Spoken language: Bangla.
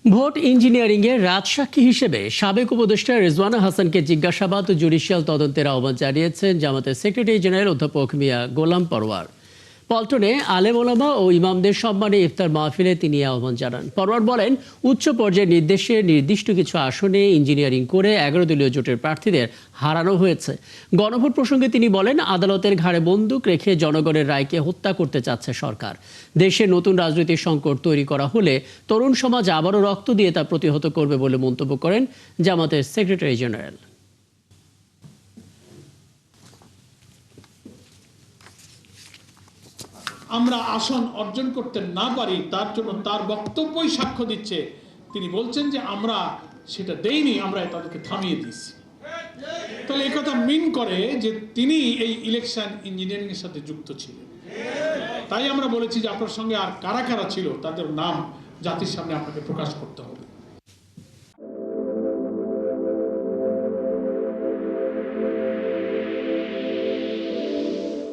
ভোট ইঞ্জিনিয়ারিংয়ের রাজসাক্ষী হিসেবে সাবেক উপদেষ্টা রেজওয়ানা হাসানকে জিজ্ঞাসাবাদ ও জুডিশিয়াল তদন্তের আহ্বান জানিয়েছেন জামাতের সেক্রেটারি জেনারেল অধ্যাপক মিয়া গোলাম পরওয়ার। পল্টনে আলেম ওলামা ও ইমামদের সম্মানে ইফতার মাহফিলে তিনি আহ্বান জানান। পরওয়ার বলেন, উচ্চ পর্যায়ের নির্দেশে নির্দিষ্ট কিছু আসনে ইঞ্জিনিয়ারিং করে 11 দলীয় জোটের প্রার্থীদের হারানো হয়েছে। গণভোট প্রসঙ্গে তিনি বলেন, আদালতের ঘাড়ে বন্দুক রেখে জনগণের রায়কে হত্যা করতে চাচ্ছে সরকার। দেশে নতুন রাজনৈতিক সংকট তৈরি করা হলে তরুণ সমাজ আবারও রক্ত দিয়ে তা প্রতিহত করবে বলে মন্তব্য করেন জামাতের সেক্রেটারি জেনারেল। আমরা আসন অর্জন করতে না পারি, তার জন্য তার বক্তব্যই সাক্ষ্য দিচ্ছে। তিনি বলছেন যে আমরা সেটা দেইনি, আমরা তাদেরকে থামিয়ে দিয়েছি। তাহলে এই কথা মিন করে যে তিনি এই ইলেকশন ইঞ্জিনিয়ারিং এর সাথে যুক্ত ছিলেন। তাই আমরা বলেছি যে আপনার সঙ্গে আর কারা কারা ছিল তাদের নাম জাতির সামনে আপনাকে প্রকাশ করতে হবে।